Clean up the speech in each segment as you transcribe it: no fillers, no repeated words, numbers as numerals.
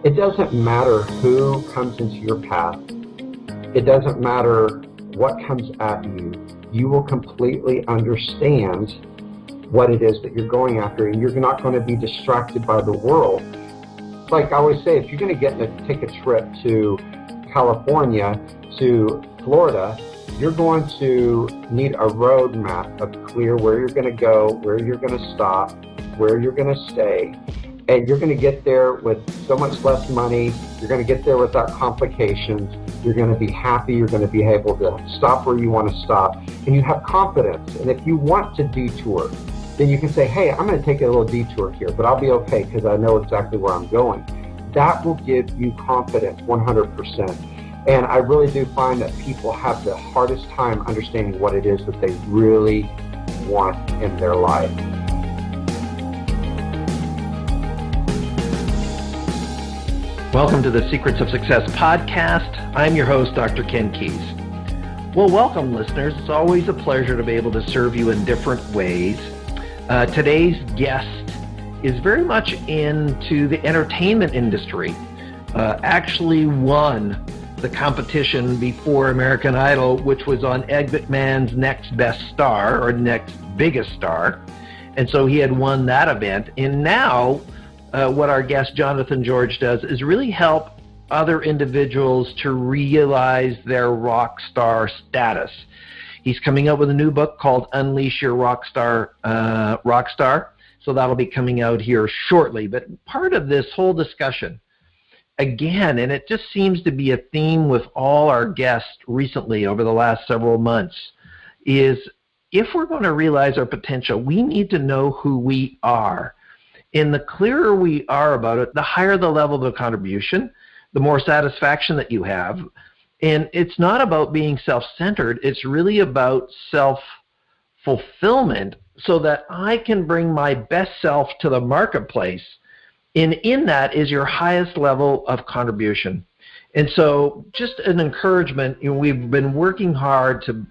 It doesn't matter who comes into your path. It doesn't matter what comes at you. You will completely understand what it is that you're going after, and you're not going to be distracted by the world. Like I always say, if you're going to take a trip to California, to Florida, you're going to need a road map of clear where you're going to go, where you're going to stop, where you're going to stay. And you're going to get there with so much less money. You're going to get there without complications. You're going to be happy. You're going to be able to stop where you want to stop. And you have confidence. And if you want to detour, then you can say, hey, I'm going to take a little detour here, but I'll be okay because I know exactly where I'm going. That will give you confidence 100%. And I really do find that people have the hardest time understanding what it is that they really want in their life. Welcome to the Secrets of Success podcast. I'm your host, Dr. Ken Keis. Well, welcome, listeners. It's always a pleasure to be able to serve you in different ways. Today's guest is very much into the entertainment industry. Actually won the competition before American Idol, which was on Ed McMahan's Next Best Star, or Next Biggest Star. And so he had won that event. And now, what our guest Jonathan George does is really help other individuals to realize their rock star status. He's coming out with a new book called Unleash Your Rockstar. So that'll be coming out here shortly. But part of this whole discussion, again, and it just seems to be a theme with all our guests recently over the last several months, is if we're going to realize our potential, we need to know who we are. And the clearer we are about it, the higher the level of contribution, the more satisfaction that you have. And it's not about being self-centered. It's really about self-fulfillment so that I can bring my best self to the marketplace. And in that is your highest level of contribution. And so just an encouragement, we've been working hard to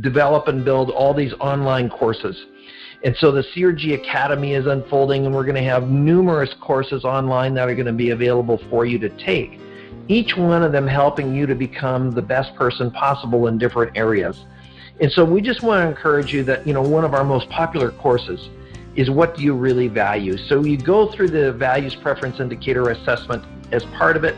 develop and build all these online courses. And so the CRG Academy is unfolding, and we're going to have numerous courses online that are going to be available for you to take, each one of them helping you to become the best person possible in different areas. And so we just want to encourage you that, one of our most popular courses is what do you really value. So you go through the values preference indicator assessment as part of it,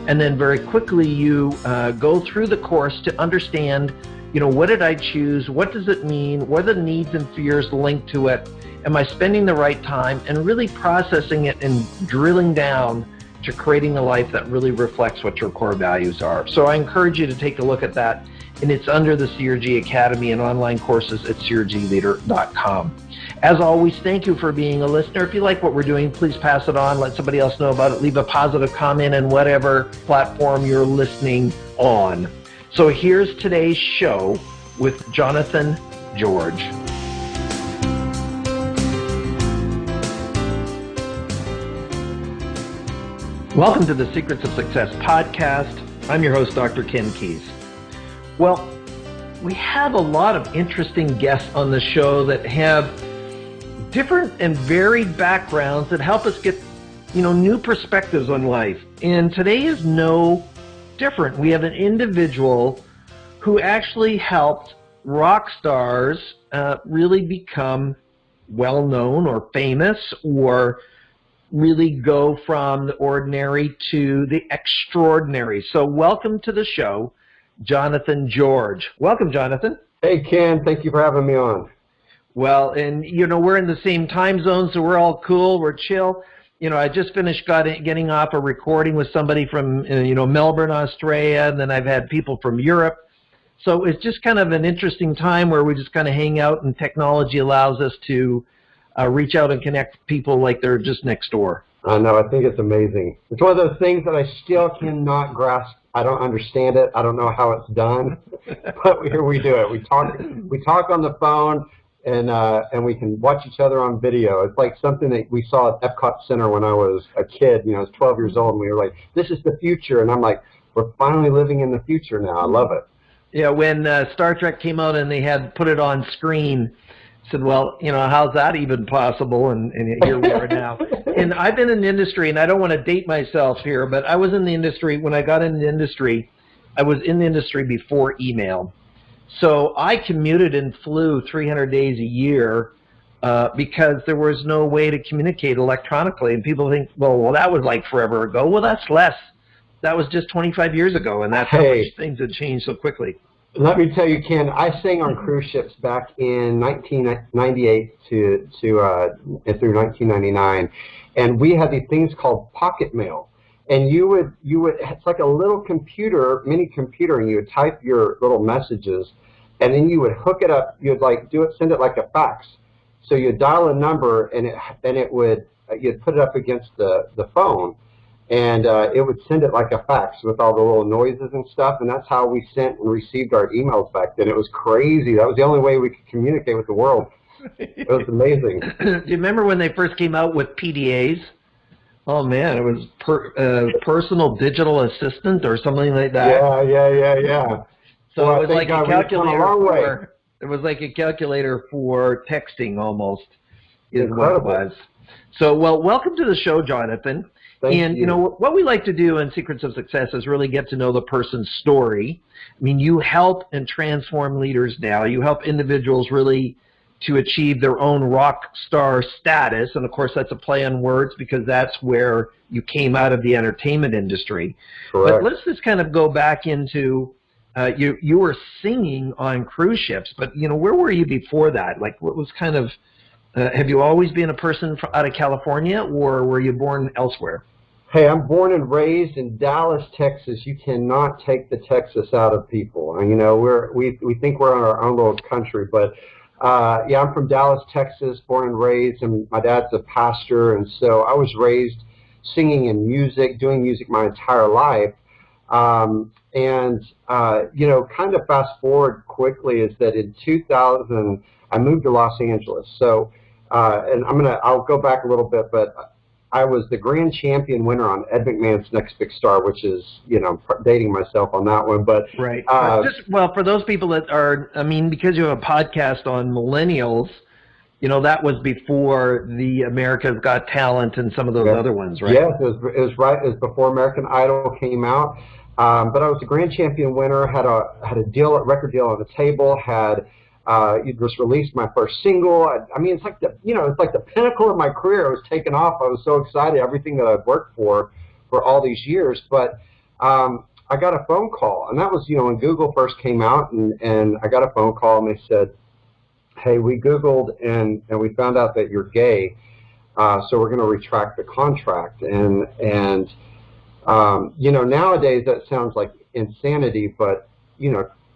and then very quickly you go through the course to understand what did I choose? What does it mean? What are the needs and fears linked to it? Am I spending the right time? And really processing it and drilling down to creating a life that really reflects what your core values are. So I encourage you to take a look at that. And it's under the CRG Academy and online courses at crgleader.com. As always, thank you for being a listener. If you like what we're doing, please pass it on. Let somebody else know about it. Leave a positive comment on whatever platform you're listening on. So here's today's show with Jonathan George. Welcome to the Secrets of Success podcast. I'm your host, Dr. Ken Keis. Well, we have a lot of interesting guests on the show that have different and varied backgrounds that help us get, new perspectives on life. And today is no different. We have an individual who actually helped rock stars really become well-known or famous, or really go from the ordinary to the extraordinary. So welcome to the show, Jonathan George. Welcome, Jonathan. Hey, Ken. Thank you for having me on. Well, and, we're in the same time zone, so we're all cool. We're chill. I just finished getting off a recording with somebody from, Melbourne, Australia, and then I've had people from Europe. So it's just kind of an interesting time where we just kind of hang out, and technology allows us to reach out and connect people like they're just next door. I know. I think it's amazing. It's one of those things that I still cannot grasp. I don't understand it. I don't know how it's done, but here we do it. We talk on the phone. And we can watch each other on video. It's like something that we saw at Epcot Center when I was a kid. I was 12 years old, and we were like, this is the future. And I'm like, we're finally living in the future now. I love it. Yeah, when Star Trek came out and they had put it on screen, said, well, how's that even possible? And here we are now. And I've been in the industry, and I don't want to date myself here, but I was in the industry, when I got in the industry, I was in the industry before email. So I commuted and flew 300 days a year because there was no way to communicate electronically. And people think, well, that was like forever ago. Well, that's less. That was just 25 years ago, and that's how much things had changed so quickly. Let me tell you, Ken, I sang on cruise ships back in 1998 through 1999, and we had these things called pocket mail. And you would, it's like a little computer, mini computer, and you would type your little messages, and then you would hook it up. You'd send it like a fax. So you'd dial a number, and you'd put it up against the phone, and it would send it like a fax with all the little noises and stuff. And that's how we sent and received our emails back then. It was crazy. That was the only way we could communicate with the world. It was amazing. Do you remember when they first came out with PDAs? Oh man, it was personal digital assistant or something like that. Yeah. So well, it was like a calculator. It was like a calculator for texting almost. Is what it was. So, well, welcome to the show, Jonathan. Thank you. What we like to do in Secrets of Success is really get to know the person's story. I mean, you help and transform leaders now. You help individuals really to achieve their own rock star status. And of course, that's a play on words because that's where you came out of the entertainment industry. Correct. But let's just kind of go back into, you were singing on cruise ships, but where were you before that? Like what was kind of, have you always been a person out of California, or were you born elsewhere? Hey, I'm born and raised in Dallas, Texas. You cannot take the Texas out of people. And, we think we're in our own little country, but I'm from Dallas, Texas, born and raised, and my dad's a pastor, and so I was raised singing and music, doing music my entire life. Kind of fast forward quickly is that in 2000, I moved to Los Angeles. So, and I'll go back a little bit, but I was the grand champion winner on Ed McMahan's Next Big Star, which is, dating myself on that one. But right. For those people that are, because you have a podcast on millennials, that was before the America's Got Talent and some of those other ones, right? Yes, it was right. It was before American Idol came out. But I was the grand champion winner. Had a record deal on the table. Just released my first single. It's like the pinnacle of my career. It was taken off. I was so excited. Everything that I've worked for all these years. But I got a phone call, and that was when Google first came out, and I got a phone call, and they said, "Hey, we Googled and we found out that you're gay, so we're going to retract the contract." And nowadays that sounds like insanity, but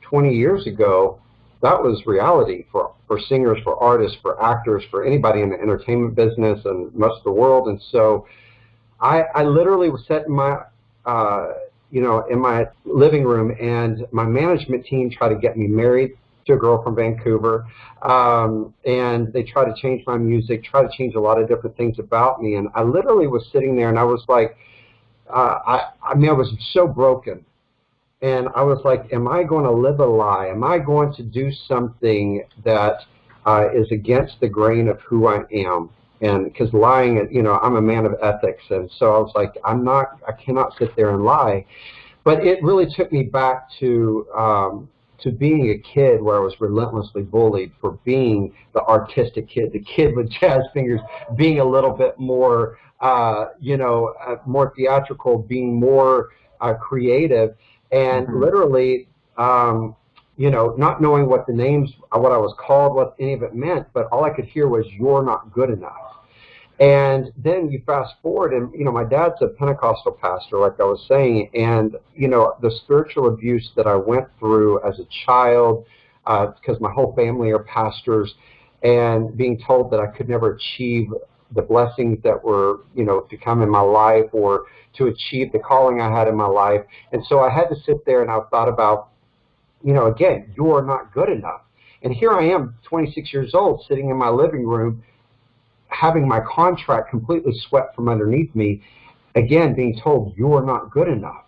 20 years ago, that was reality for singers, for artists, for actors, for anybody in the entertainment business and most of the world. And so I literally was sitting in my, in my living room, and my management team tried to get me married to a girl from Vancouver. And they tried to change my music, tried to change a lot of different things about me. And I literally was sitting there, and I was like, I was so broken. And I was like, am I going to live a lie? Am I going to do something that is against the grain of who I am? And because lying, I'm a man of ethics. And so I was like, I cannot sit there and lie. But it really took me back to being a kid where I was relentlessly bullied for being the artistic kid, the kid with jazz fingers, being a little bit more, more theatrical, being more creative. And literally, not knowing what the names, what I was called, what any of it meant, but all I could hear was, "You're not good enough." And then you fast forward, and, my dad's a Pentecostal pastor, like I was saying, and, the spiritual abuse that I went through as a child, because my whole family are pastors, and being told that I could never achieve the blessings that were, to come in my life, or to achieve the calling I had in my life. And so I had to sit there, and I thought about, again, you're not good enough. And here I am, 26 years old, sitting in my living room, having my contract completely swept from underneath me, again, being told you're not good enough.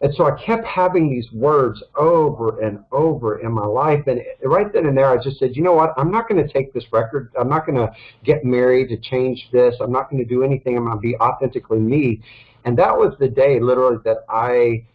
And so I kept having these words over and over in my life. And right then and there, I just said, you know what? I'm not going to take this record. I'm not going to get married to change this. I'm not going to do anything. I'm going to be authentically me. And that was the day, literally, that I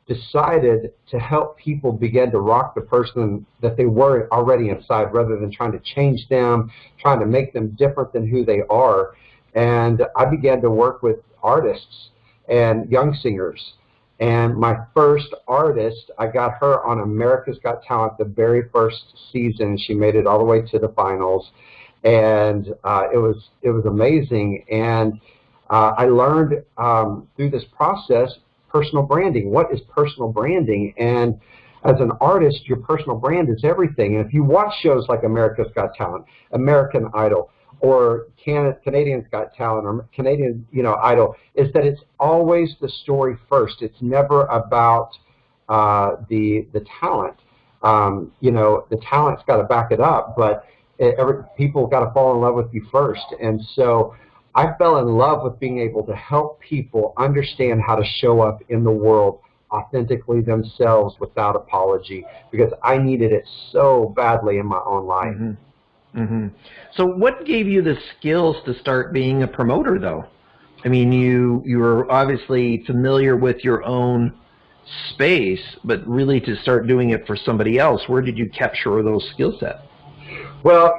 decided to help people begin to rock the person that they were already inside, rather than trying to change them, trying to make them different than who they are. And I began to work with artists and young singers. And my first artist, I got her on America's Got Talent the very first season. She made it all the way to the finals, and it was amazing. And I learned through this process personal branding. What is personal branding? And as an artist, your personal brand is everything. And if you watch shows like America's Got Talent, American Idol, or Canadians Got Talent, or Canadian, Idol, is that it's always the story first. It's never about the talent. The talent's got to back it up, but people got to fall in love with you first. And so I fell in love with being able to help people understand how to show up in the world authentically themselves without apology, because I needed it so badly in my own life. Mm-hmm. Mm-hmm. So what gave you the skills to start being a promoter, though? I mean, you were obviously familiar with your own space, but really to start doing it for somebody else, where did you capture those skill sets? Well,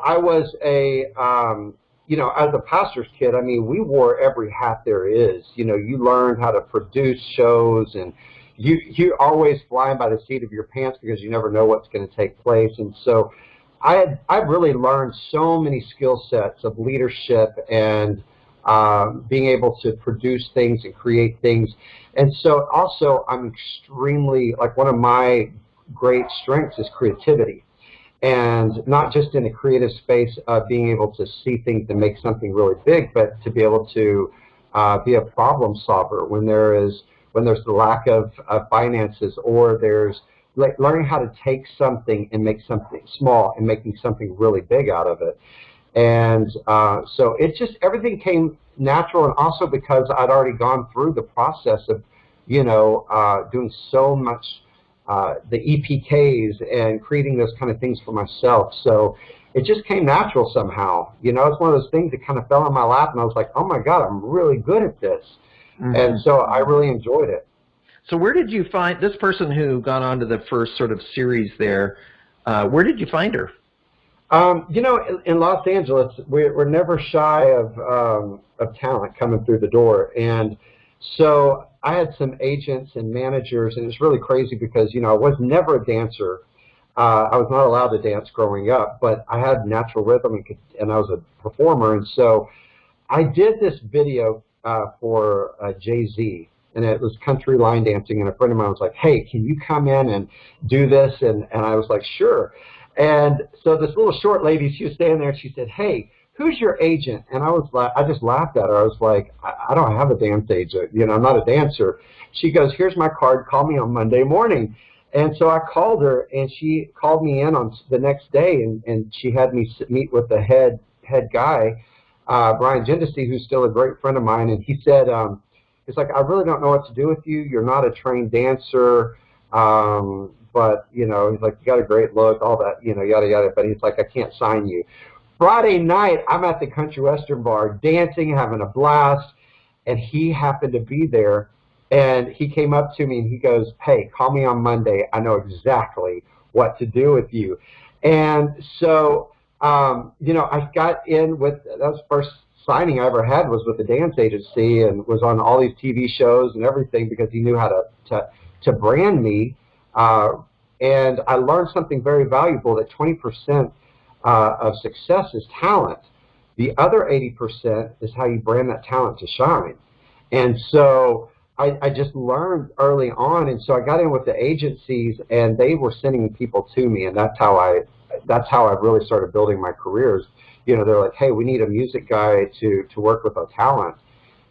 I was as a pastor's kid, I mean, we wore every hat there is. You learned how to produce shows, and you're always flying by the seat of your pants because you never know what's going to take place. And so I've really learned so many skill sets of leadership and being able to produce things and create things. And so also I'm extremely, one of my great strengths is creativity. And not just in a creative space of being able to see things and make something really big, but to be able to be a problem solver when there's the lack of finances, or there's learning how to take something and make something small and making something really big out of it. And so it just, everything came natural, and also because I'd already gone through the process of, doing so much the EPKs and creating those kind of things for myself. So it just came natural somehow. It's one of those things that kind of fell in my lap, and I was like, oh my God, I'm really good at this. Mm-hmm. And so I really enjoyed it. So where did you find this person who got onto the first sort of series there? Where did you find her? In Los Angeles, we're never shy of talent coming through the door. And so I had some agents and managers, and it's really crazy because, I was never a dancer. I was not allowed to dance growing up, but I had natural rhythm, and I was a performer. And so I did this video for Jay-Z, and it was country line dancing, and a friend of mine was like, hey, can you come in and do this? And I was like, sure. And so this little short lady, she was standing there, and she said, hey, who's your agent? And I just laughed at her. I was like, I don't have a dance agent. I'm not a dancer. She goes, here's my card. Call me on Monday morning. And so I called her, and she called me in on the next day, and she had me meet with the head guy, Brian Gendesi, who's still a great friend of mine. And he said, he's like, I really don't know what to do with you. You're not a trained dancer, but, he's like, you got a great look, all that, yada, yada. But he's like, I can't sign you. Friday night, I'm at the Country Western bar dancing, having a blast, and he happened to be there. And he came up to me, and he goes, hey, call me on Monday. I know exactly what to do with you. And so, I got in with, that was the first signing I ever had was with the dance agency, and was on all these TV shows and everything because he knew how to brand me. And I learned something very valuable, that 20% of success is talent. The other 80% is how you brand that talent to shine. And so I just learned early on, and so I got in with the agencies, and they were sending people to me, and that's how I really started building my careers. They're like, hey, we need a music guy to work with our talent.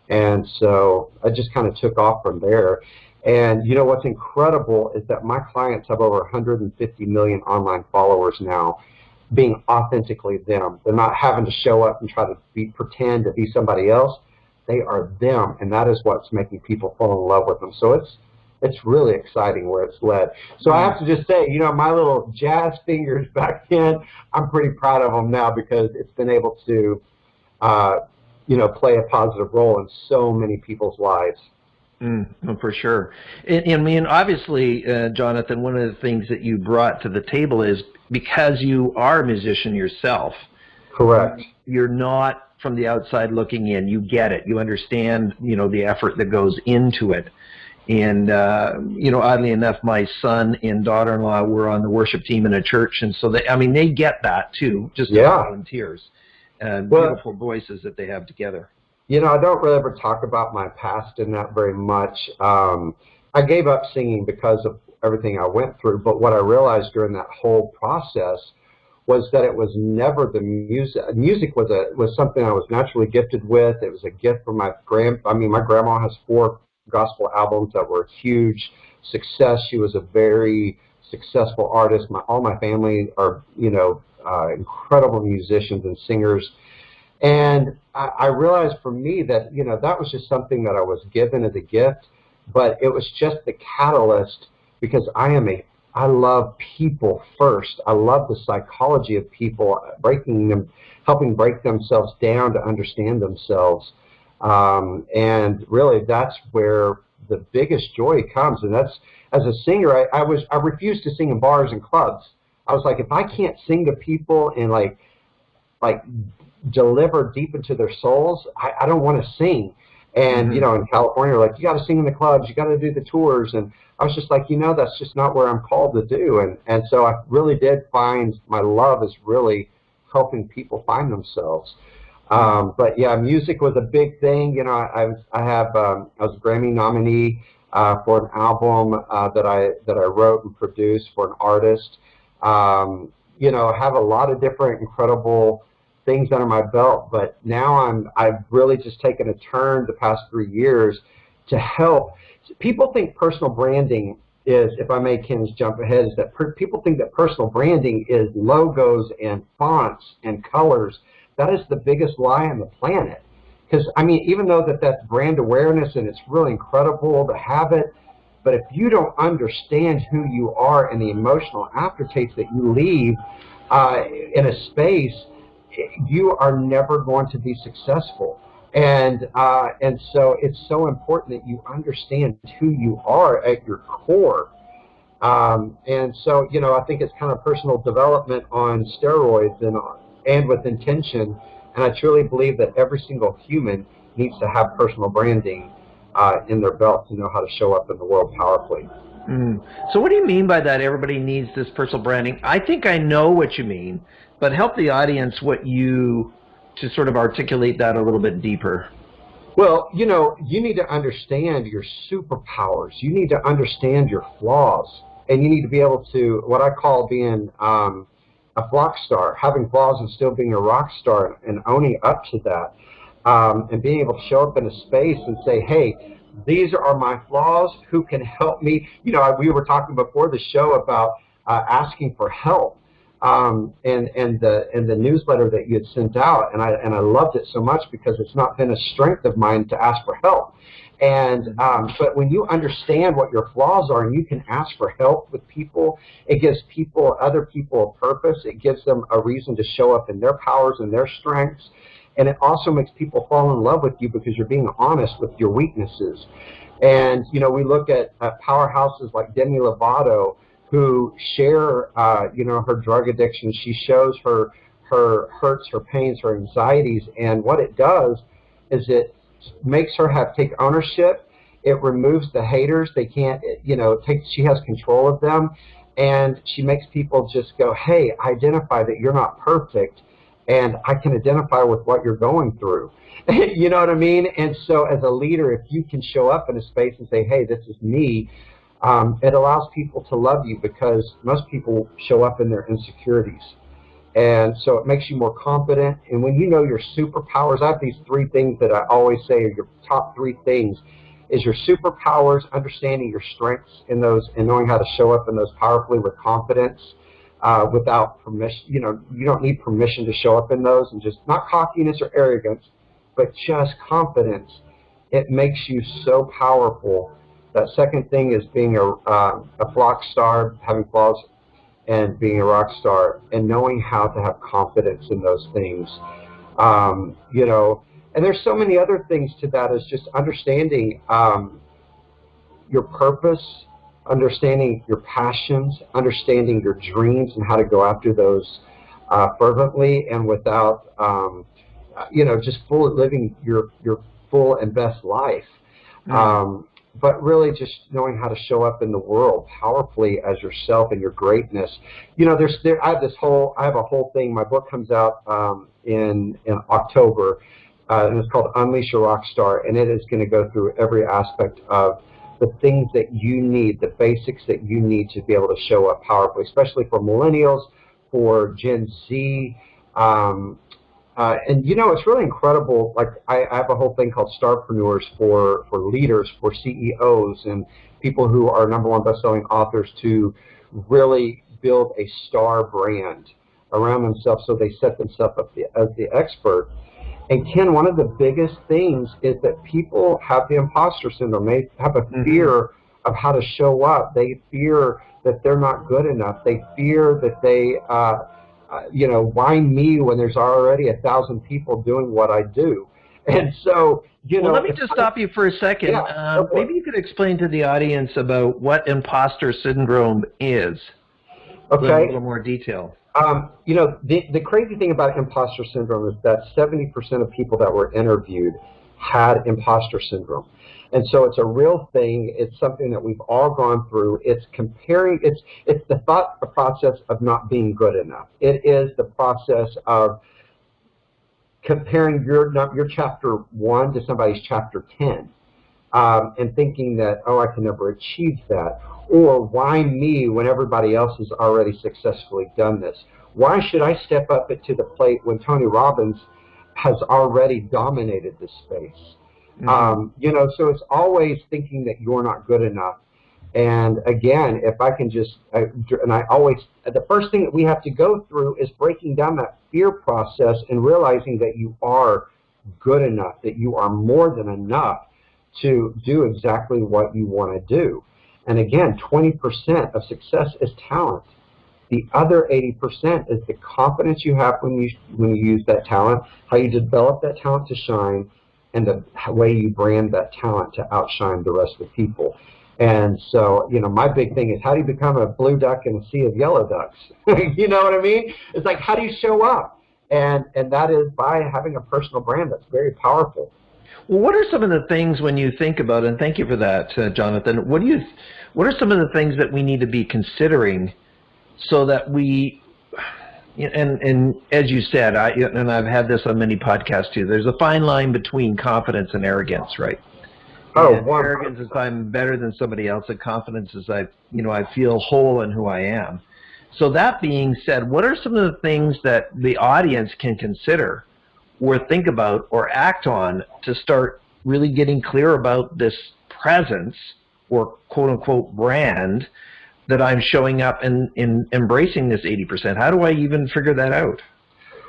And so I just kind of took off from there. And what's incredible is that my clients have over 150 million online followers now, being authentically them. They're not having to show up and try to pretend to be somebody else. They are them, and that is what's making people fall in love with them. So it's really exciting where it's led. So I have to just say, my little jazz fingers back then, I'm pretty proud of them now because it's been able to, play a positive role in so many people's lives. For sure. I mean, obviously, Jonathan, one of the things that you brought to the table is because you are a musician yourself. Correct. You're not from the outside looking in. You get it. You understand, the effort that goes into it. And, oddly enough, my son and daughter-in-law were on the worship team in a church. And so, they get that, too, just as volunteers. And beautiful voices that they have together. I don't really ever talk about my past in that very much. I gave up singing because of everything I went through. But what I realized during that whole process was that it was never the music. Music was something I was naturally gifted with. It was a gift from my my grandma has 4 gospel albums that were a huge success. She was a very successful artist. All my family are, incredible musicians and singers. And I realized for me that, that was just something that I was given as a gift, but it was just the catalyst because I love people first. I love the psychology of people, helping break themselves down to understand themselves. And really that's where the biggest joy comes. And that's, as a singer, I refused to sing in bars and clubs. I was like, if I can't sing to people and like deliver deep into their souls, I don't want to sing. And in California, like, you got to sing in the clubs, you got to do the tours, and I was just like, that's just not where I'm called to do. And so I really did find my love is really helping people find themselves. But yeah, music was a big thing. I was a Grammy nominee for an album that I wrote and produced for an artist. I have a lot of different incredible things under my belt, but now I've really just taken a turn the past 3 years to help. People think personal branding is, if I may, Ken, jump ahead, is that people think that personal branding is logos and fonts and colors. That is the biggest lie on the planet. Because, even though that's brand awareness and it's really incredible to have it, but if you don't understand who you are and the emotional aftertaste that you leave in a space, you are never going to be successful. And so it's so important that you understand who you are at your core. And so, I think it's kind of personal development on steroids and with intention. And I truly believe that every single human needs to have personal branding in their belt to know how to show up in the world powerfully. So what do you mean by that? Everybody needs this personal branding. I think I know what you mean, but help the audience to sort of articulate that a little bit deeper. Well, you need to understand your superpowers. You need to understand your flaws, and you need to be able to, what I call being a rock star, having flaws and still being a rock star and owning up to that, and being able to show up in a space and say, hey, these are my flaws. Who can help me? We were talking before the show about asking for help, and the newsletter that you had sent out, and I loved it so much because it's not been a strength of mine to ask for help. And but when you understand what your flaws are and you can ask for help with people, it gives other people a purpose. It gives them a reason to show up in their powers and their strengths. And it also makes people fall in love with you because you're being honest with your weaknesses. And, we look at powerhouses like Demi Lovato, who share, her drug addiction. She shows her hurts, her pains, her anxieties. And what it does is it makes her take ownership. It removes the haters. They can't, she has control of them. And she makes people just go, hey, identify that you're not perfect. And I can identify with what you're going through. You know what I mean? And so as a leader, if you can show up in a space and say, hey, this is me, it allows people to love you because most people show up in their insecurities. And so it makes you more confident. And when you know your superpowers, I have these 3 things that I always say are your top 3 things, is your superpowers, understanding your strengths in those and knowing how to show up in those powerfully with confidence. Without permission, you don't need permission to show up in those, and just not cockiness or arrogance, but just confidence. It makes you so powerful That second thing is being a rock star, having flaws, and being a rock star, and knowing how to have confidence in those things. You know, and there's so many other things to that, is just understanding your purpose, understanding your passions, understanding your dreams, and how to go after those fervently and without, you know, just living your full and best life. But really just knowing how to show up in the world powerfully as yourself and your greatness. You know, I have a whole thing. My book comes out in October, and it's called Unleash Your Rockstar, and it is going to go through every aspect of the things that you need, the basics that you need to be able to show up powerfully, especially for millennials, for Gen Z. And you know, it's really incredible. Like I have a whole thing called Starpreneurs for leaders, for CEOs, and people who are #1 best-selling authors to really build a star brand around themselves, so they set themselves up as the expert. And Ken, one of the biggest things is that people have the imposter syndrome. They have a fear of how to show up. They fear that they're not good enough. They fear that they, you know, why me when there's already 1,000 people doing what I do? And so, you know. Well, let me just stop you for a second. Yeah, maybe you could explain to the audience about what imposter syndrome is. Okay. In a little more detail. You know, the crazy thing about imposter syndrome is that 70% of people that were interviewed had imposter syndrome. And so it's a real thing. It's something that we've all gone through. It's the thought process of not being good enough. It is the process of comparing your chapter 1 to somebody's chapter 10, and thinking that, oh, I can never achieve that. Or why me when everybody else has already successfully done this? Why should I step up to the plate when Tony Robbins has already dominated this space? You know, so it's always thinking that you're not good enough. And again, if I can just, the first thing that we have to go through is breaking down that fear process and realizing that you are good enough, that you are more than enough to do exactly what you want to do. And again, 20% of success is talent. The other 80% is the confidence you have when you use that talent, how you develop that talent to shine, and the way you brand that talent to outshine the rest of the people. And so, you know, my big thing is, how do you become a blue duck in a sea of yellow ducks? You know what I mean? It's like, how do you show up? And that is by having a personal brand that's very powerful. Well, what are some of the things when you think about, and thank you for that, Jonathan, what are some of the things that we need to be considering so that we, and as you said, and I've had this on many podcasts too, there's a fine line between confidence and arrogance, right? Arrogance is I'm better than somebody else, and confidence is I feel whole in who I am. So that being said, what are some of the things that the audience can consider or think about or act on to start really getting clear about this presence or quote-unquote brand that I'm showing up and in embracing this 80%? How do I even figure that out?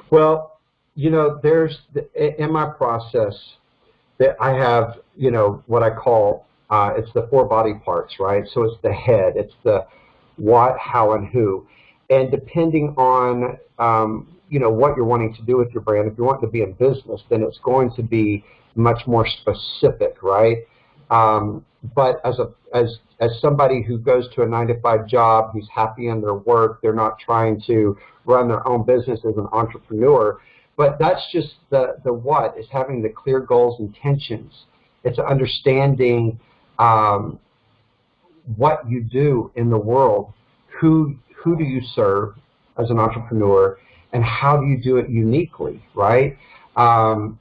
Well, you know, in my process that I have, you know, what I call, it's the 4 body parts, right? So it's the head, it's the what, how, and who. And depending on, you know, what you're wanting to do with your brand, if you're wanting to be in business, then it's going to be much more specific, right? But as somebody who goes to a 9-to-5 job, who's happy in their work, they're not trying to run their own business as an entrepreneur. But that's just the what, is having the clear goals and intentions. It's understanding what you do in the world, who do you serve as an entrepreneur, and how do you do it uniquely, right? And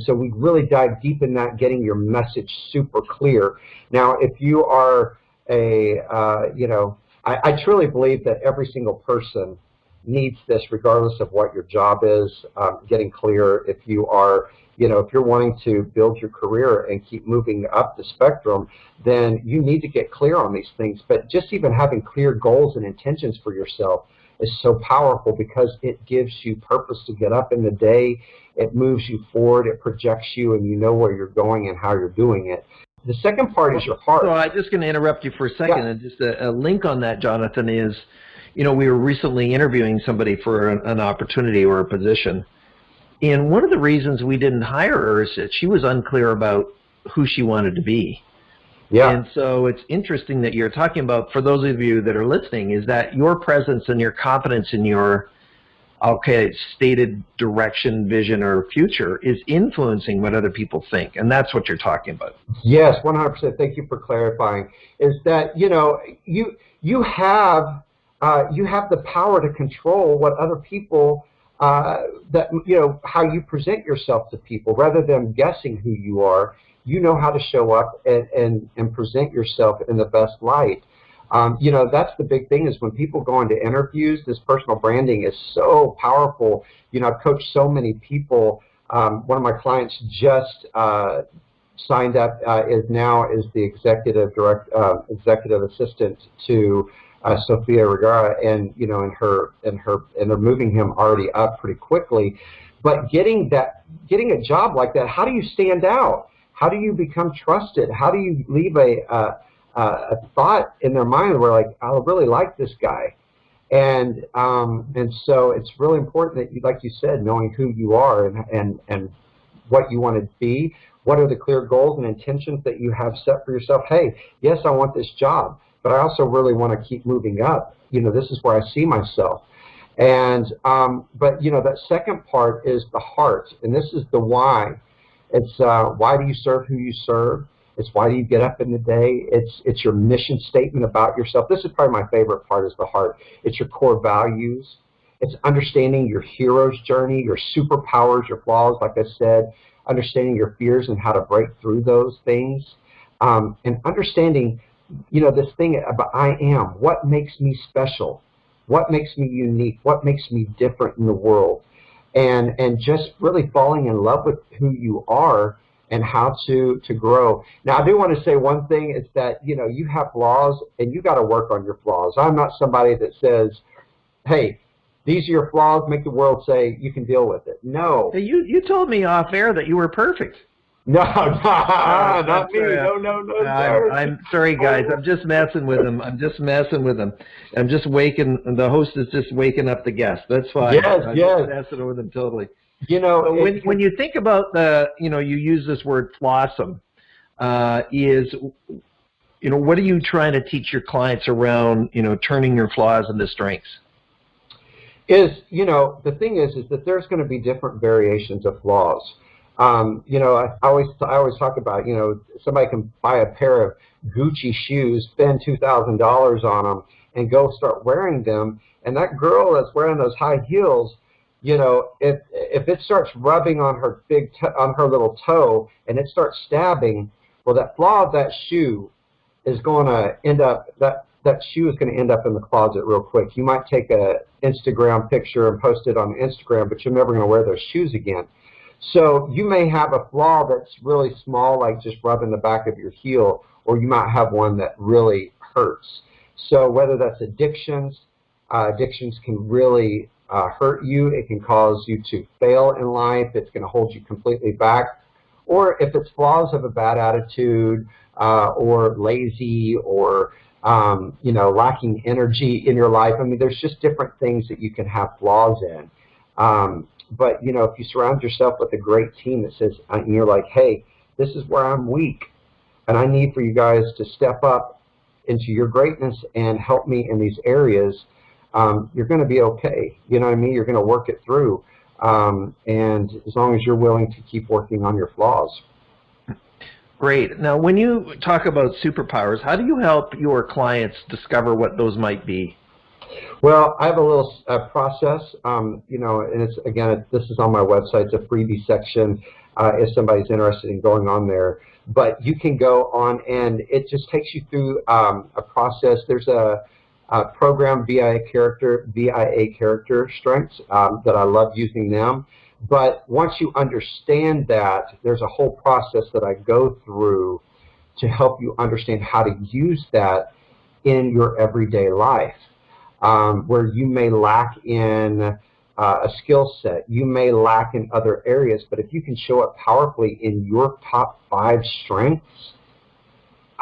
so we really dive deep in that, getting your message super clear. Now, if you are you know, I truly believe that every single person needs this, regardless of what your job is, getting clear. If you are, you know, if you're wanting to build your career and keep moving up the spectrum, then you need to get clear on these things. But just even having clear goals and intentions for yourself is so powerful, because it gives you purpose to get up in the day. It moves you forward. It projects you, and you know where you're going and how you're doing it. The second part is your heart. So I'm just going to interrupt you for a second, and just a link on that, Jonathan, is, we were recently interviewing somebody for an opportunity or a position, and one of the reasons we didn't hire her is that she was unclear about who she wanted to be. Yeah. And so it's interesting that you're talking about, for those of you that are listening, is that your presence and your confidence in your stated direction, vision, or future is influencing what other people think, and that's what you're talking about. Yes, 100%. Thank you for clarifying. Is that you have the power to control what other people how you present yourself to people, rather than guessing who you are. You know how to show up and present yourself in the best light. That's the big thing, is when people go into interviews, this personal branding is so powerful. I've coached so many people. One of my clients just signed up, is the executive assistant to Sofia Vergara, and they're moving him already up pretty quickly. But getting a job like that, how do you stand out? How do you become trusted? How do you leave a thought in their mind where, like, I really like this guy? And so it's really important that you, like you said, knowing who you are and what you want to be. What are the clear goals and intentions that you have set for yourself? Hey, yes, I want this job, but I also really want to keep moving up. This is where I see myself. And but that second part is the heart, and this is the why. It's why do you serve who you serve? It's why do you get up in the day? It's your mission statement about yourself. This is probably my favorite part, is the heart. It's your core values. It's understanding your hero's journey, your superpowers, your flaws, like I said, understanding your fears and how to break through those things, and understanding, this thing about I am, what makes me special, what makes me unique, what makes me different in the world, and just really falling in love with who you are and how to grow. Now, I do want to say one thing, is that, you have flaws and you got to work on your flaws. I'm not somebody that says, hey, these are your flaws, make the world say you can deal with it. No. Hey, you told me off air that you were perfect. No, not me. No, sir. I'm sorry, guys. I'm just messing with him. I'm just the host is just waking up the guest. That's fine. Yes. Just messing with him totally. When you think about you use this word flossom, what are you trying to teach your clients around, turning your flaws into strengths? The thing is that there's going to be different variations of flaws. I always talk about, somebody can buy a pair of Gucci shoes, spend $2,000 on them, and go start wearing them. And that girl that's wearing those high heels, if it starts rubbing on her on her little toe and it starts stabbing, well, that flaw of that shoe is going to end up that shoe is going to end up in the closet real quick. You might take a Instagram picture and post it on Instagram, but you're never going to wear those shoes again. So you may have a flaw that's really small, like just rubbing the back of your heel, or you might have one that really hurts. So whether that's addictions can really hurt you. It can cause you to fail in life. It's going to hold you completely back. Or if it's flaws of a bad attitude, or lazy, or lacking energy in your life. I mean, there's just different things that you can have flaws in. But, if you surround yourself with a great team that says, and you're like, hey, this is where I'm weak, and I need for you guys to step up into your greatness and help me in these areas, you're going to be okay. You know what I mean? You're going to work it through. And as long as you're willing to keep working on your flaws. Great. Now, when you talk about superpowers, how do you help your clients discover what those might be? Well, I have a little process, and it's, again, this is on my website. It's a freebie section if somebody's interested in going on there. But you can go on, and it just takes you through a process. There's a program, VIA character strengths, that I love using them. But once you understand that, there's a whole process that I go through to help you understand how to use that in your everyday life, where you may lack in a skill set, you may lack in other areas, but if you can show up powerfully in your top 5 strengths,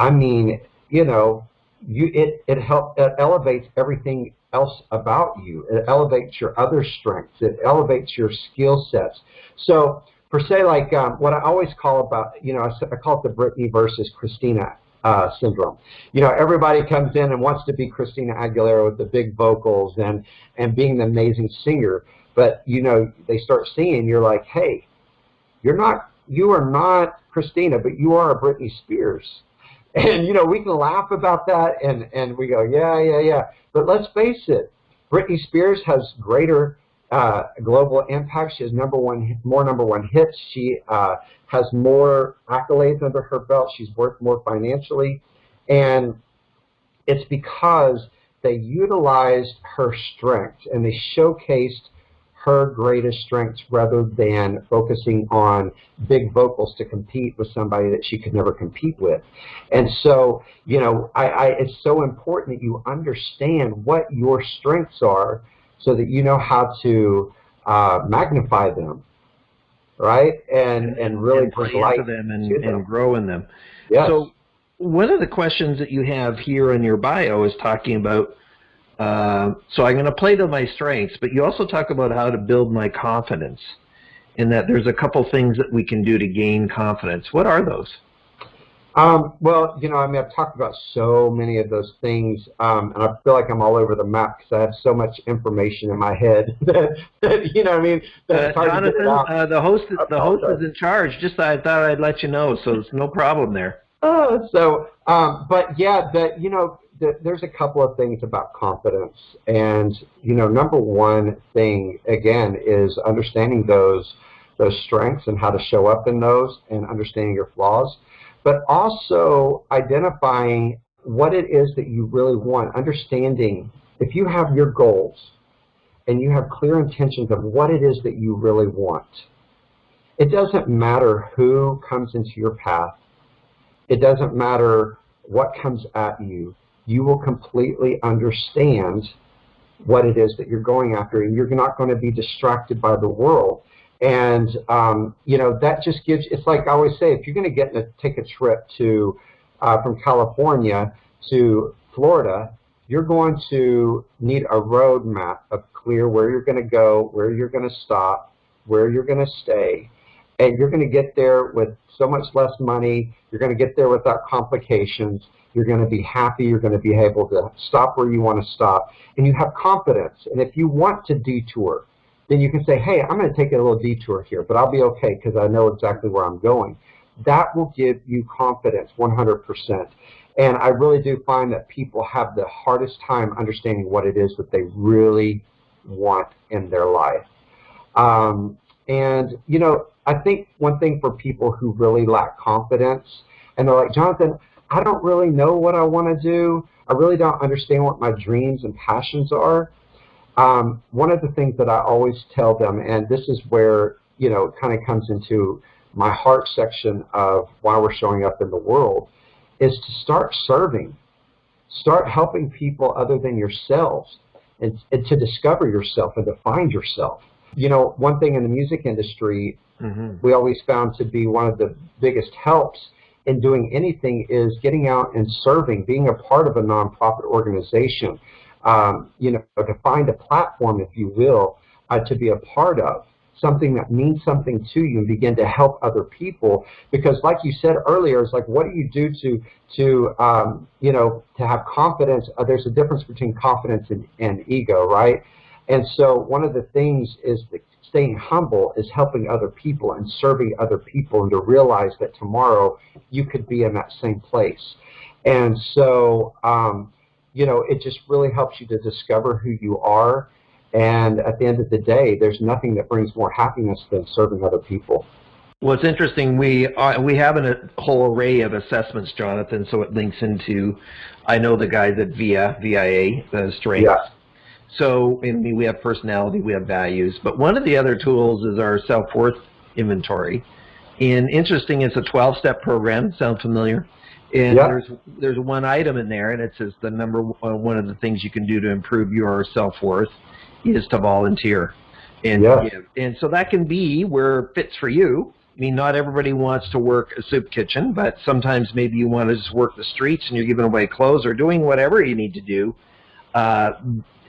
I mean, you know, it elevates everything else about you. It elevates your other strengths. It elevates your skill sets. So, for say, like what I always call about, I call it the Britney versus Christina syndrome. Everybody comes in and wants to be Christina Aguilera with the big vocals and being the amazing singer, but they start singing. You're like, hey, you are not Christina, but you are a Britney Spears. And we can laugh about that and we go, yeah. But let's face it, Britney Spears has greater global impact. She has more number one hits. She has more accolades under her belt. She's worth more financially, and it's because they utilized her strengths and they showcased her greatest strengths rather than focusing on big vocals to compete with somebody that she could never compete with. And so, it's so important that you understand what your strengths are so that you know how to magnify them, right? And really play bring light into them to them. and grow in them. Yes. So one of the questions that you have here in your bio is talking about, so I'm going to play to my strengths, but you also talk about how to build my confidence, and that there's a couple things that we can do to gain confidence. What are those? Well, I've talked about so many of those things, and I feel like I'm all over the map because I have so much information in my head that it's hard Jonathan, to get it out. the host is in charge. Just I thought I'd let you know, so there's no problem there. But yeah, there's a couple of things about confidence, and number one thing again is understanding those strengths and how to show up in those, and understanding your flaws, but also identifying what it is that you really want. Understanding if you have your goals and you have clear intentions of what it is that you really want. It doesn't matter who comes into your path. It doesn't matter what comes at you. You will completely understand what it is that you're going after, and you're not going to be distracted by the world. And that just gives. It's like I always say, if you're going to take a trip to from California to Florida, you're going to need a road map of clear where you're going to go, where you're going to stop, where you're going to stay. And you're going to get there with so much less money. You're going to get there without complications. You're going to be happy. You're going to be able to stop where you want to stop. And you have confidence. And if you want to detour, then you can say, hey, I'm going to take a little detour here, but I'll be okay because I know exactly where I'm going. That will give you confidence 100%. And I really do find that people have the hardest time understanding what it is that they really want in their life. And I think one thing for people who really lack confidence, and they're like, Jonathan, I don't really know what I want to do. I really don't understand what my dreams and passions are. One of the things that I always tell them, and this is where, it kind of comes into my heart section of why we're showing up in the world, is to start serving. Start helping people other than yourselves, and to discover yourself and to find yourself. One thing in the music industry, we always found to be one of the biggest helps in doing anything is getting out and serving, being a part of a nonprofit organization, to find a platform, if you will, to be a part of, something that means something to you, and begin to help other people. Because like you said earlier, it's like, what do you do to have confidence? There's a difference between confidence and ego, right? And so one of the things is that staying humble is helping other people and serving other people, and to realize that tomorrow you could be in that same place. And so, it just really helps you to discover who you are. And at the end of the day, there's nothing that brings more happiness than serving other people. Well, it's interesting. We have a whole array of assessments, Jonathan, so it links into, I know the guys at VIA, the strengths. Yeah. So we have personality, we have values, but one of the other tools is our self-worth inventory. And interesting, it's a 12-step program. Sound familiar? And yeah. there's one item in there, and it says the one of the things you can do to improve your self-worth is to volunteer and give. And so that can be where it fits for you. I mean, not everybody wants to work a soup kitchen, but sometimes maybe you want to just work the streets and you're giving away clothes or doing whatever you need to do.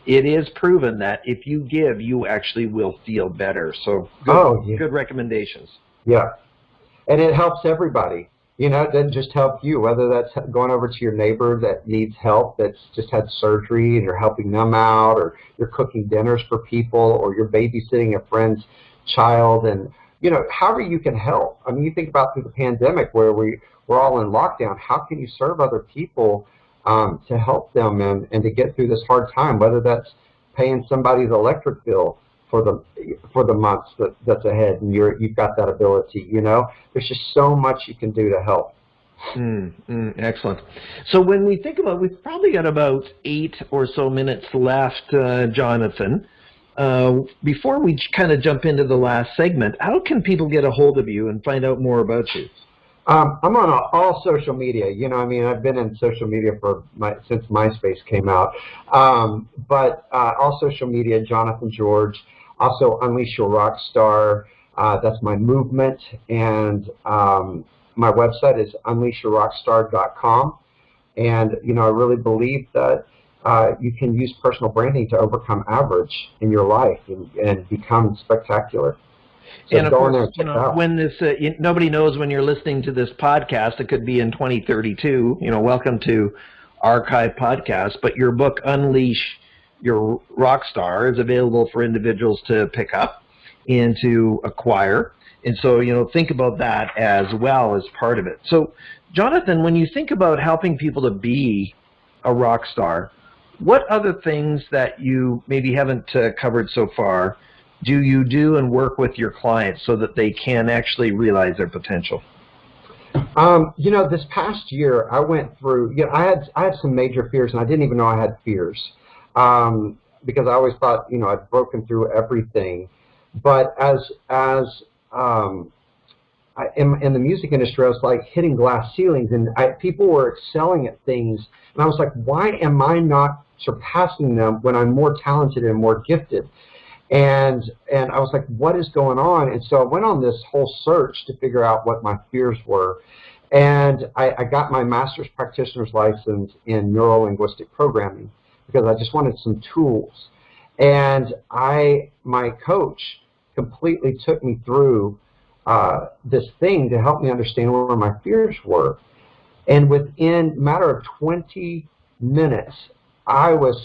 It is proven that if you give, you actually will feel better. So good recommendations. Yeah. And it helps everybody. You know, it doesn't just help you, whether that's going over to your neighbor that needs help, that's just had surgery and you're helping them out, or you're cooking dinners for people, or you're babysitting a friend's child, and, you know, however you can help. I mean, you think about through the pandemic where we're all in lockdown, how can you serve other people to help them and to get through this hard time, whether that's paying somebody's electric bill for the months that's ahead, and you've got that ability. You know, there's just so much you can do to help. Excellent. So when we think about, we've probably got about 8 or so minutes left, Jonathan. Before we kind of jump into the last segment, how can people get a hold of you and find out more about you? I'm on all social media. You know, I mean, I've been in social media since MySpace came out. But all social media, Jonathan George. Also, Unleash Your Rockstar. That's my movement. And my website is unleashyourrockstar.com. And, you know, I really believe that you can use personal branding to overcome average in your life and become spectacular. So and of course, you know, when this nobody knows when you're listening to this podcast. It could be in 2032. You know, welcome to Archive Podcast. But your book, Unleash Your Rockstar, is available for individuals to pick up and to acquire. And so, you know, think about that as well as part of it. So, Jonathan, when you think about helping people to be a rock star, what other things that you maybe haven't covered so far do you do and work with your clients so that they can actually realize their potential? You know, this past year I went through, you know, I had some major fears, and I didn't even know I had fears because I always thought, you know, I'd broken through everything. But in the music industry, I was like hitting glass ceilings, and people were excelling at things, and I was like, why am I not surpassing them when I'm more talented and more gifted? And I was like, what is going on? And so I went on this whole search to figure out what my fears were. And I got my master's practitioner's license in neuro-linguistic programming because I just wanted some tools. And my coach completely took me through this thing to help me understand where my fears were. And within a matter of 20 minutes, I was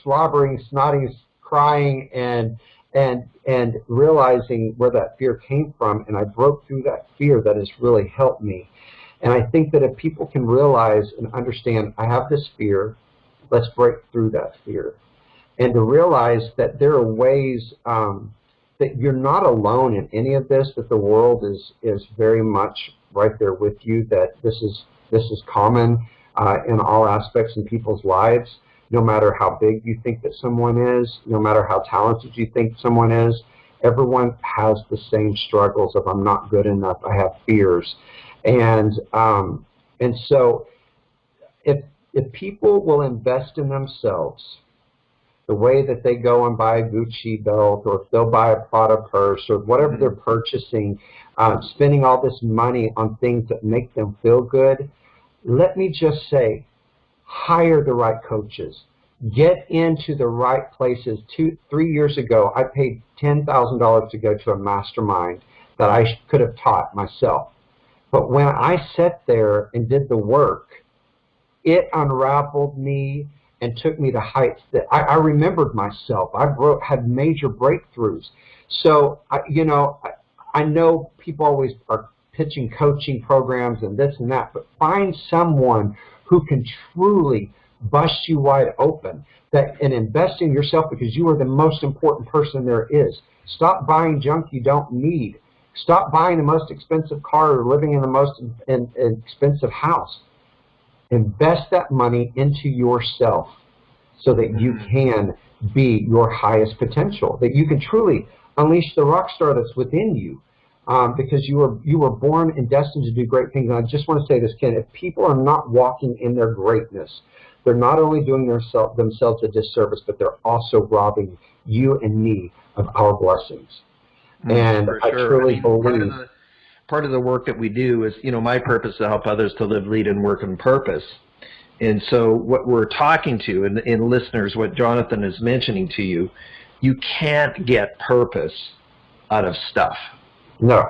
slobbering, snotting, crying, and realizing where that fear came from, and I broke through that fear. That has really helped me. And I think that if people can realize and understand, I have this fear, let's break through that fear, and to realize that there are ways that you're not alone in any of this, that the world is very much right there with you, that this is common in all aspects in people's lives. No matter how big you think that someone is, no matter how talented you think someone is, everyone has the same struggles of I'm not good enough, I have fears. And so if people will invest in themselves, the way that they go and buy a Gucci belt, or if they'll buy a Prada purse, or whatever they're purchasing, spending all this money on things that make them feel good, let me just say, hire the right coaches. Get into the right places. 2-3 years ago, I paid $10,000 to go to a mastermind that I could have taught myself. But when I sat there and did the work, it unraveled me and took me to heights that I remembered myself. I had major breakthroughs. So, I know people always are pitching coaching programs and this and that, but find someone who can truly bust you wide open and invest in yourself, because you are the most important person there is. Stop buying junk you don't need. Stop buying the most expensive car or living in the most expensive house. Invest that money into yourself so that you can be your highest potential, that you can truly unleash the rock star that's within you. Because you were born and destined to do great things. And I just want to say this, Ken, if people are not walking in their greatness, they're not only doing themselves a disservice, but they're also robbing you and me of our blessings. And I truly believe part of the work that we do is, my purpose is to help others to live, lead, and work in purpose. And so what we're talking to, and listeners, what Jonathan is mentioning to you, you can't get purpose out of stuff. No.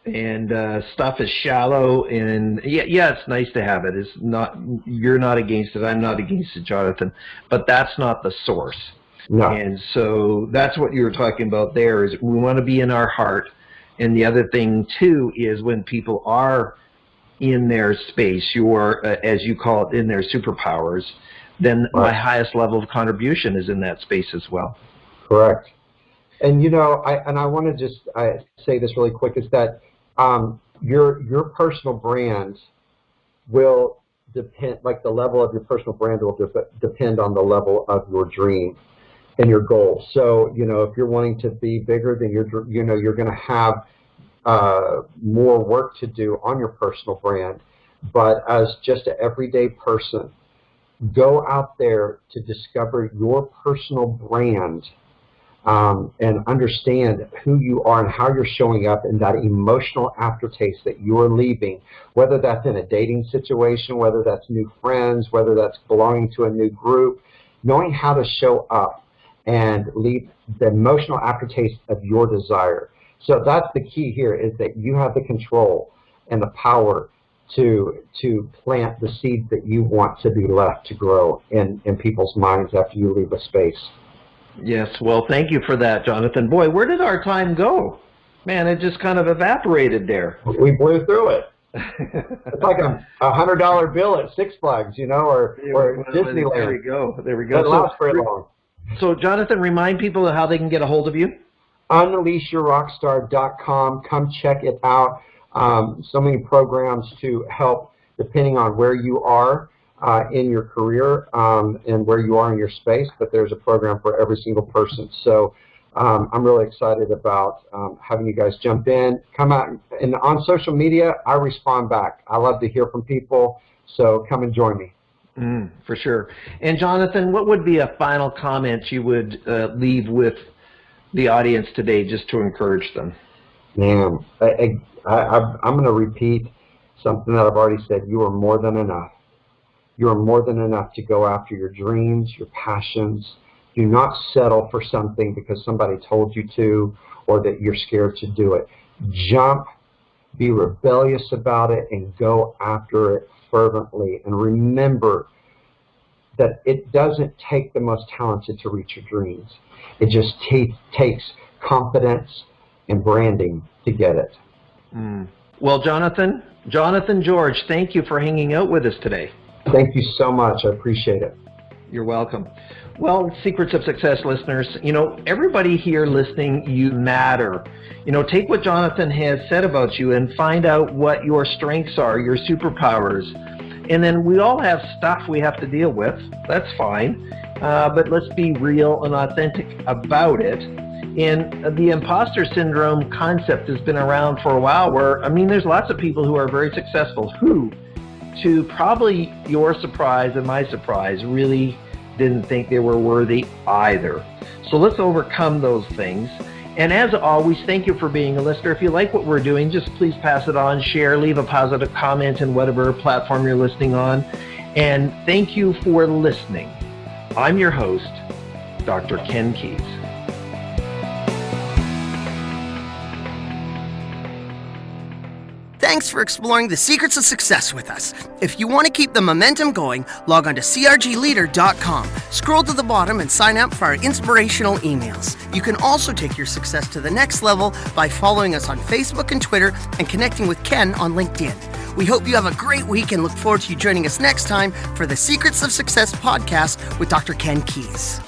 And stuff is shallow, and yeah, it's nice to have it. It's not, you're not against it, I'm not against it, Jonathan, but that's not the source. No. And so that's what you were talking about there, is we want to be in our heart. And the other thing too is when people are in their space, as you call it, in their superpowers, then my highest level of contribution is in that space as well. Correct. And I want to just say this really quick, is that your personal brand will depend, like the level of your personal brand will depend on the level of your dream and your goal. So, if you're wanting to be bigger, then you're going to have more work to do on your personal brand. But as just an everyday person, go out there to discover your personal brand, and understand who you are and how you're showing up, and that emotional aftertaste that you're leaving, whether that's in a dating situation, whether that's new friends, whether that's belonging to a new group, knowing how to show up and leave the emotional aftertaste of your desire. So that's the key here, is that you have the control and the power to plant the seeds that you want to be left to grow in people's minds after you leave a space. Yes, well, thank you for that, Jonathan. Boy, where did our time go? Man, it just kind of evaporated there. We blew through it. It's like a $100 bill at Six Flags, or Disneyland. There we go. Doesn't last very long. So, Jonathan, remind people how they can get a hold of you. UnleashYourRockstar.com. Come check it out. So many programs to help, depending on where you are in your career and where you are in your space, but there's a program for every single person. So I'm really excited about having you guys jump in, come out, and on social media, I respond back. I love to hear from people, so come and join me. For sure. And Jonathan, what would be a final comment you would leave with the audience today, just to encourage them? Man, I'm going to repeat something that I've already said. You are more than enough. You are more than enough to go after your dreams, your passions. Do not settle for something because somebody told you to, or that you're scared to do it. Jump, be rebellious about it, and go after it fervently. And remember that it doesn't take the most talented to reach your dreams. It just takes confidence and branding to get it. Well, Jonathan George, thank you for hanging out with us today. Thank you so much. I appreciate it. You're welcome. Well, Secrets of Success listeners, everybody here listening, you matter. Take what Jonathan has said about you and find out what your strengths are, your superpowers. And then we all have stuff we have to deal with. That's fine. But let's be real and authentic about it. And the imposter syndrome concept has been around for a while, where, there's lots of people who are very successful who, to probably your surprise and my surprise, really didn't think they were worthy either. So let's overcome those things. And as always, thank you for being a listener. If you like what we're doing, just please pass it on, share, leave a positive comment in whatever platform you're listening on. And thank you for listening. I'm your host, Dr. Ken Keis. Thanks for exploring the secrets of success with us. If you want to keep the momentum going, log on to crgleader.com. Scroll to the bottom and sign up for our inspirational emails. You can also take your success to the next level by following us on Facebook and Twitter and connecting with Ken on LinkedIn. We hope you have a great week and look forward to you joining us next time for the Secrets of Success podcast with Dr. Ken Keis.